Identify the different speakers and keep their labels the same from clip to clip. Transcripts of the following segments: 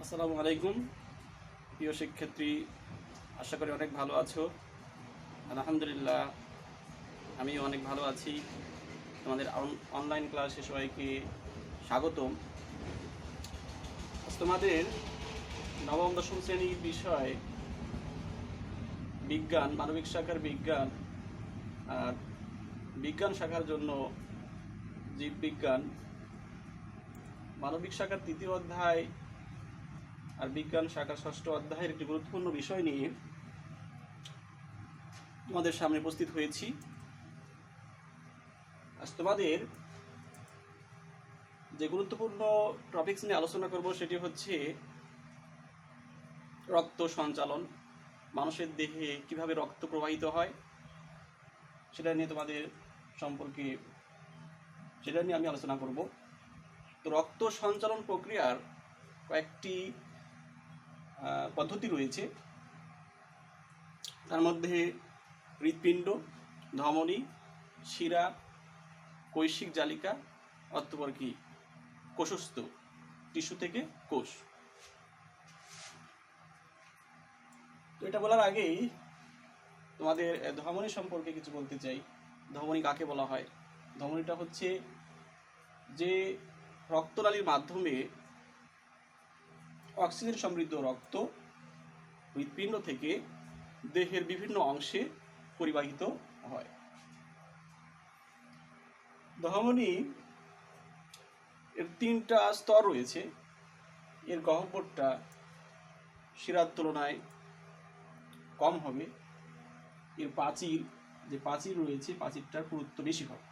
Speaker 1: আসসালামু আলাইকুম প্রিয় শিক্ষার্থী, আশা করি অনেক ভালো আছো। আলহামদুলিল্লাহ, আমিও অনেক ভালো আছি। তোমাদের অনলাইন ক্লাসে সবাইকে স্বাগতম। আজ তোমাদের নবম দশম শ্রেণীর বিষয় বিজ্ঞান, মানবিক শাখার বিজ্ঞান আর বিজ্ঞান শাখার জন্য জীববিজ্ঞান, মানবিক শাখার তৃতীয় অধ্যায় আর বিজ্ঞান শাখার ষষ্ঠ অধ্যায়ের একটি গুরুত্বপূর্ণ বিষয় নিয়ে তোমাদের সামনে উপস্থিত হয়েছি। আজ তোমাদের যে গুরুত্বপূর্ণ টপিকস নিয়ে আলোচনা করব সেটি হচ্ছে রক্ত সঞ্চালন। মানুষের দেহে কিভাবে রক্ত প্রবাহিত হয় সেটা নিয়ে আমি আলোচনা করব। তো রক্ত সঞ্চালন প্রক্রিয়ার কয়েকটি পদ্ধতি রয়েছে। তার মধ্যে হৃৎপিণ্ড, ধমনী, শিরা, কৈশিক জালিকা, অতঃপর কি কোষস্থ, টিস্যু থেকে কোষ। তো এটা বলার আগেই তোমাদের ধমনী সম্পর্কে কিছু বলতে চাই। ধমনী কাকে বলা হয়? ধমনীটা হচ্ছে যে রক্তনালীর মাধ্যমে অক্সিজেন সমৃদ্ধ রক্ত হৃৎপিণ্ড থেকে দেহের বিভিন্ন অংশে পরিবাহিত হয়। ধমনী এর 3টা স্তর রয়েছে। এর গহ্বরটা শিরার তুলনায় কম হবে। এর প্রাচীর রয়েছে, প্রাচীরটার পুরুত্ব বেশি হবে।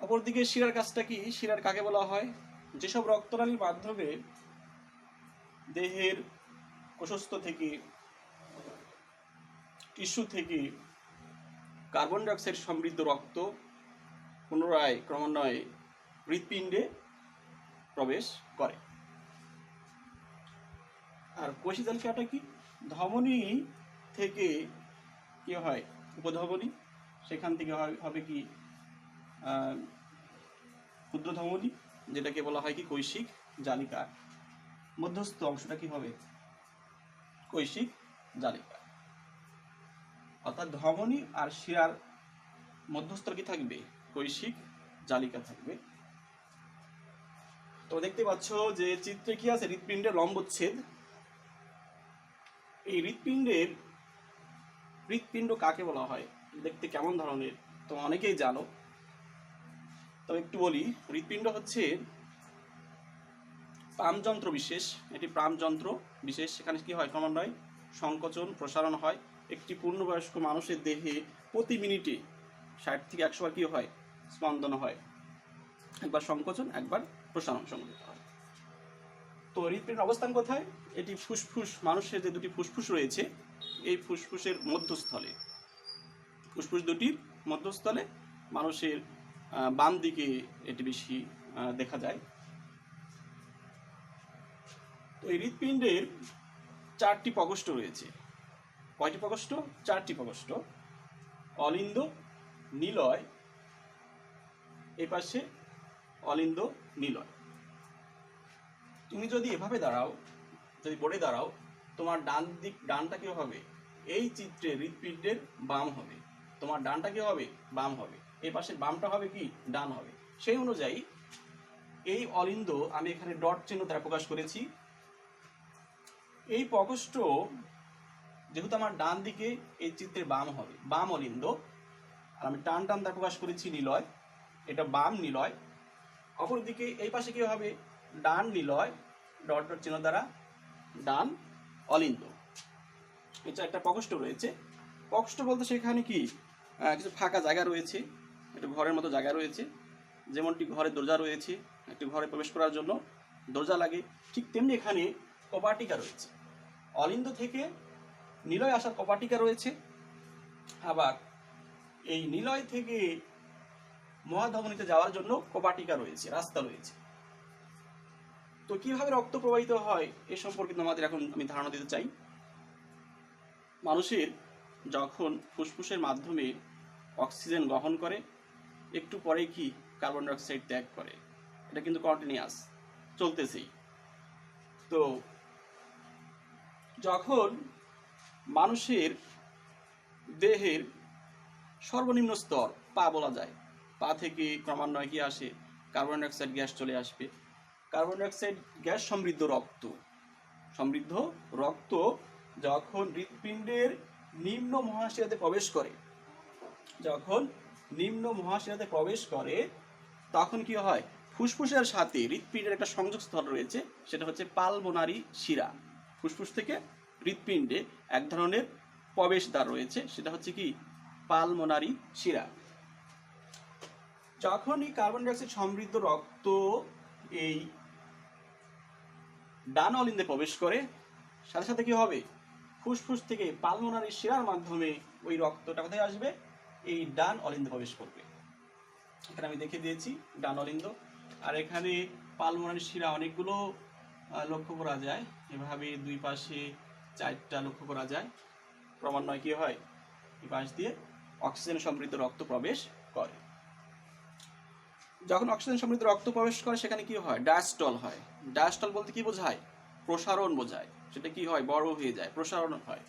Speaker 1: অপরদিকে শিরার কাজটা কি? শিরার কাকে বলা হয়? যেসব রক্তনালীর মাধ্যমে দেহের কোষস্থ থেকে, টিস্যু থেকে কার্বন ডাইঅক্সাইড সমৃদ্ধ রক্ত ক্রমান্বয়ে হৃৎপিণ্ডে প্রবেশ করে। আর কৈশিক জালিকাটা কি? ধমনী থেকে কি হয় উপধমনী, সেখান থেকে হবে কি ক্ষুদ্র ধমনী, যেটাকে বলা হয় কি কৈশিক জালিকা। মধ্যস্থ অংশটা কি হবে? কৈশিক জালিকা। অর্থাৎ ধমনী আর শিরার মধ্যস্থ কি থাকবে? কৈশিক জালিকা থাকবে। তো দেখতে পাচ্ছ যে চিত্রে কি আছে? হৃৎপিণ্ডের লম্বচ্ছেদ। এই হৃৎপিণ্ড কাকে বলা হয়? দেখতে কেমন ধরনের তোমরা অনেকেই জানো, তবে একটু বলি। হৃৎপিণ্ড হচ্ছে প্রাণযন্ত্র বিশেষ, এটি প্রাণযন্ত্র বিশেষ। সেখানে কি হয়? ক্রমান্বয়ে সংকোচন প্রসারণ হয়। একটি পূর্ণবয়স্ক মানুষের দেহে প্রতি মিনিটে 60 থেকে 100 বার কি হয়? স্পন্দন হয়। একবার সংকোচন, একবার প্রসারণ সংঘটিত হয়। তো হৃৎপিণ্ডের অবস্থান কোথায়? এটি ফুসফুস, মানুষের যে দুটি ফুসফুস রয়েছে, এই ফুসফুসের মধ্যস্থলে, ফুসফুস দুটির মধ্যস্থলে মানুষের বাম দিকে এটি বেশি দেখা যায়। তো এই হৃৎপিণ্ডের 4টি প্রকোষ্ঠ রয়েছে। কয়টি প্রকোষ্ঠ? 4টি প্রকোষ্ঠ। অলিন্দ, নিলয়, এই পাশে অলিন্দ, নিলয়। তুমি যদি এভাবে দাঁড়াও, যদি বোর্ডে দাঁড়াও, তোমার ডানটা কি হবে? এই চিত্রে হৃৎপিণ্ডের বাম হবে। তোমার ডানটা কি হবে? বাম হবে। এই পাশের বামটা হবে কি? ডান হবে। সেই অনুযায়ী এই অলিন্দ আমি এখানে ডট চিহ্ন দ্বারা প্রকাশ করেছি। এই প্রকোষ্ঠ যেহেতু আমার ডান দিকে, এই চিত্রের বাম হবে, বাম অলিন্দ। আর আমি টান দ্বারা প্রকাশ করেছি নিলয়, এটা বাম নিলয়। অপরদিকে এই পাশে কি হবে? ডান নিলয়, ডট ডট চিহ্ন দ্বারা ডান অলিন্দ। এটা একটা প্রকোষ্ঠ রয়েছে। প্রকোষ্ঠ বলতে সেখানে কি কিছু ফাঁকা জায়গা রয়েছে, একটু ঘরের মতো জায়গা রয়েছে। যেমনটি ঘরে দরজা রয়েছে, একটি ঘরে প্রবেশ করার জন্য দরজা লাগে, ঠিক তেমনি এখানে কপাটিকা রয়েছে। অলিন্দ থেকে নিলয় আসার কপাটিকা রয়েছে। আবার এই নিলয় থেকে মহাধমনীতে যাওয়ার জন্য কপাটিকা রয়েছে, রাস্তা রয়েছে। তো কিভাবে রক্ত প্রবাহিত হয় এ সম্পর্কে তোমাদের এখন আমি ধারণা দিতে চাই। মানুষের যখন ফুসফুসের মাধ্যমে অক্সিজেন গ্রহণ করে, একটু পরে কি কার্বন ডাইঅক্সাইড ত্যাগ করে, এটা কিন্তু কন্টিনিউয়াস। চলতেছেই। তো যখন মানুষের দেহের সর্বনিম্ন স্তর পা বলা যায়, পা থেকে ক্রমান্বয়ে কি আসে, কার্বন ডাইঅক্সাইড গ্যাস চলে আসবে। কার্বন ডাইঅক্সাইড গ্যাস সমৃদ্ধ রক্ত যখন হৃৎপিণ্ডের নিম্ন মহাশিরাতে প্রবেশ করে, তখন কি হয়, ফুসফুসের সাথে হৃৎপিণ্ডের একটা সংযোগ স্তর রয়েছে, সেটা হচ্ছে পালমোনারি শিরা। ফুসফুস থেকে হৃৎপিণ্ডে এক ধরনের প্রবেশদ্বার রয়েছে, সেটা হচ্ছে কি পালমোনারি শিরা। যখনই কার্বন ডাইঅক্সাইড সমৃদ্ধ রক্ত এই ডান অলিন্দে প্রবেশ করে, সাথে সাথে কি হবে, ফুসফুস থেকে পালমোনারি শিরার মাধ্যমে ওই রক্তটা কোথায় আসবে, এই ডান অলিন্দে প্রবেশ করবে। এখানে আমি দেখে দিয়েছি ডান অলিন্দ, আর এখানে পালমোনারি শিরা অনেকগুলো লক্ষ্য করা যায়, এভাবে দুই পাশে 4টা লক্ষ্য করা যায়। ক্রমান্বয়ে কি হয়, এই পাশ দিয়ে অক্সিজেন সমৃদ্ধ রক্ত প্রবেশ করে। যখন অক্সিজেন সমৃদ্ধ রক্ত প্রবেশ করে, সেখানে কি হয়, ডায়াস্টল হয়। ডায়াস্টল বলতে কি বোঝায়, প্রসারণ বোঝায়। সেটা কি হয়, বড় হয়ে যায়, প্রসারণ হয়,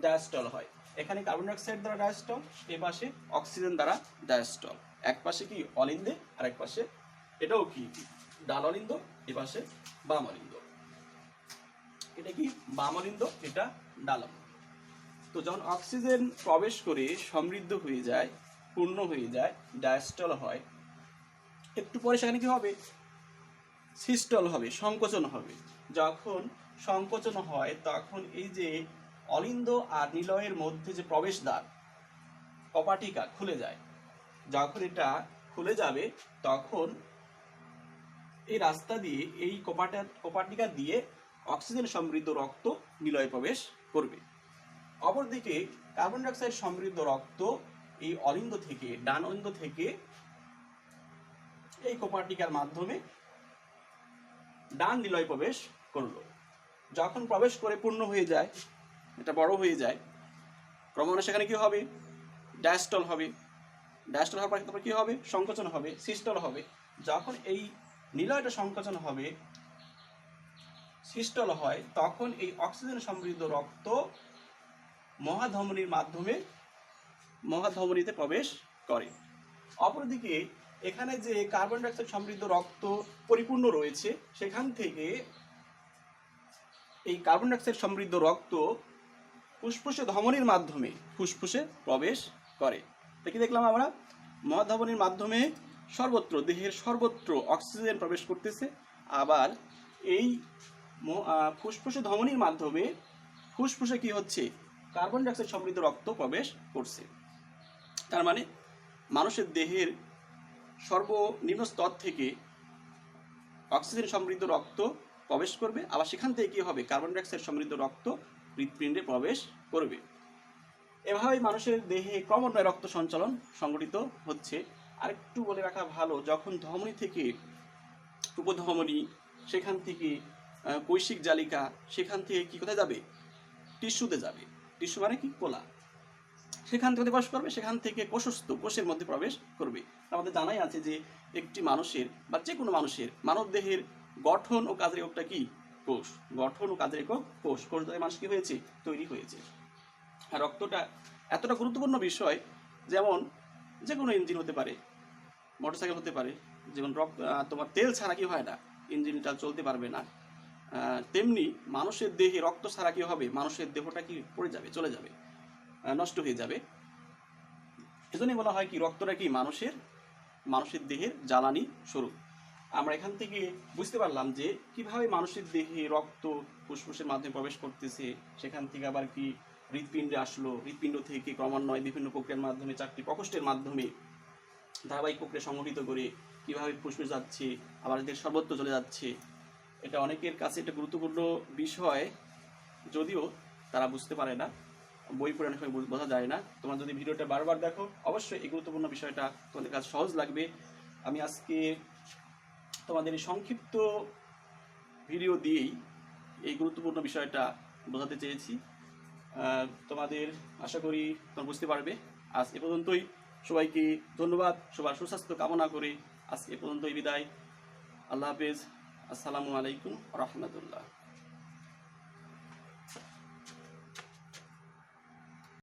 Speaker 1: ডায়াস্টল হয়। এখানে কার্বন ডাইঅক্সাইড দ্বারা ডায়াস্টল, এ পাশে অক্সিজেন দ্বারা ডায়াস্টল। এক পাশে কি অলিন্দে, আর এক পাশে এটাও কি ডান অলিন্দ, এ পাশে বাম অলিন্দ। এটা কি বাম অলিন্দ, এটা ডান অলিন্দ। তো যখন অক্সিজেন প্রবেশ করে সমৃদ্ধ হয়ে যায়, পূর্ণ হয়ে যায়, ডায়াস্টল হয়, একটু পরে সেখানে কি হবে, সিস্টল হবে, সংকোচন হবে। যখন সংকোচন হয়, তখন এই যে অলিন্দ আর নিলয়ের মধ্যে যে প্রবেশদ্বার কপাটিকা খুলে যায়। যখন এটা খুলে যাবে, তখন এই রাস্তা দিয়ে, এই কপাটিকা দিয়ে অক্সিজেন সমৃদ্ধ রক্ত নিলয়ে প্রবেশ করবে। অপরদিকে কার্বন ডাইঅক্সাইড সমৃদ্ধ রক্ত এই অলিন্দ থেকে, ডান অলিন্দ থেকে এই কপাটিকার মাধ্যমে ডান নিলয়ে প্রবেশ করলো। যখন প্রবেশ করে পূর্ণ হয়ে যায়, এটা বড় হয়ে যায়, ক্রমান্বয়ে সেখানে কি হবে, ডায়াস্টল হবে। ডায়াস্টল হওয়ার পর কি হবে, সংকোচন হবে, সিস্টল হবে। যখন এই নিলয়টা সংকোচন হবে, সিস্টল হয়, তখন এই অক্সিজেন সমৃদ্ধ রক্ত মহাধমনীতে প্রবেশ করে। অপরদিকে এখানে যে কার্বন ডাইঅক্সাইড সমৃদ্ধ রক্ত পরিপূর্ণ রয়েছে, সেখান থেকে এই কার্বন ডাইঅক্সাইড সমৃদ্ধ রক্ত ফুসফুসে ধমনীর মাধ্যমে ফুসফুসে প্রবেশ করে। দেখি দেখলাম আমরা, মহাধমনীর মাধ্যমে দেহের সর্বত্র অক্সিজেন প্রবেশ করতেছে। আবার এই ফুসফুসে ধমনীর মাধ্যমে ফুসফুসে কি হচ্ছে, কার্বন ডাইঅক্সাইড সমৃদ্ধ রক্ত প্রবেশ করছে। তার মানে মানুষের দেহের সর্বনিম্ন স্তর থেকে অক্সিজেন সমৃদ্ধ রক্ত প্রবেশ করবে, আবার সেখান থেকে কি হবে, কার্বন ডাইঅক্সাইড সমৃদ্ধ রক্ত হৃৎপিণ্ডে প্রবেশ করবে। এভাবেই মানুষের দেহে ক্রমান্বয়ে রক্ত সঞ্চালন সংঘটিত হচ্ছে। আরেকটু বলে রাখা ভালো, যখন ধমনী থেকে উপধমনী, সেখান থেকে কৈশিক জালিকা, সেখান থেকে কি কোথায় যাবে, টিস্যুতে যাবে। টিস্যু মানে কি, কোলা। সেখান থেকে প্রবেশ করবে, সেখান থেকে কোষস্থ, কোষের মধ্যে প্রবেশ করবে। আমাদের জানাই আছে যে একটি মানুষের বা যে কোনো মানুষের মানব দেহের গঠন ও কাজের এককটা কি, কোষ। গঠন ও কাজের একক কোষ। কোষ দ্বারা মানুষ কি হয়েছে, তৈরি হয়েছে। আর রক্তটা এতটা গুরুত্বপূর্ণ বিষয়, যেমন যে কোনো ইঞ্জিন হতে পারে, মোটরসাইকেল হতে পারে, যেমন তোমার তেল ছাড়া কি হয় না, ইঞ্জিনটা চলতে পারবে না। তেমনি মানুষের দেহে রক্ত ছাড়া কি হবে, মানুষের দেহটা কি পড়ে যাবে, চলে যাবে, নষ্ট হয়ে যাবে। এজন্যই বলা হয় কি, রক্তটা কি মানুষের দেহের জ্বালানি স্বরূপ। আমরা এখান থেকে বুঝতে পারলাম যে কিভাবে মানুষের দেহে রক্ত ফুসফুসের মাধ্যমে প্রবেশ করতেছে, সেখান থেকে আবার কি হৃৎপিণ্ডে আসলো, হৃৎপিণ্ড থেকে ক্রমান্বয়ে বিভিন্ন প্রক্রিয়ার মাধ্যমে 4টি প্রকোষ্ঠের মাধ্যমে ধারাবাহিক প্রক্রিয়া সংঘটিত করে কিভাবে ফুসফুস যাচ্ছে, আবার এদের সর্বত্র চলে যাচ্ছে। এটা অনেকের কাছে একটা গুরুত্বপূর্ণ বিষয়, যদিও তারা বুঝতে পারে না, বই পড়ে অনেক সময় বোঝা যায় না। তোমরা যদি ভিডিওটা বারবার দেখো, অবশ্যই এই গুরুত্বপূর্ণ বিষয়টা তোমাদের কাছে সহজ লাগবে। আমি আজকে তোমাদের এই সংক্ষিপ্ত ভিডিও দিয়েই এই গুরুত্বপূর্ণ বিষয়টা বোঝাতে চেয়েছি। তোমাদের আশা করি তোমরা বুঝতে পারবে। আজ এ পর্যন্তই। সবাইকে ধন্যবাদ, সবার সুস্বাস্থ্য কামনা করে আজ এ পর্যন্তই বিদায়। আল্লাহ হাফেজ। আসসালামু আলাইকুম রহমতুল্লাহ।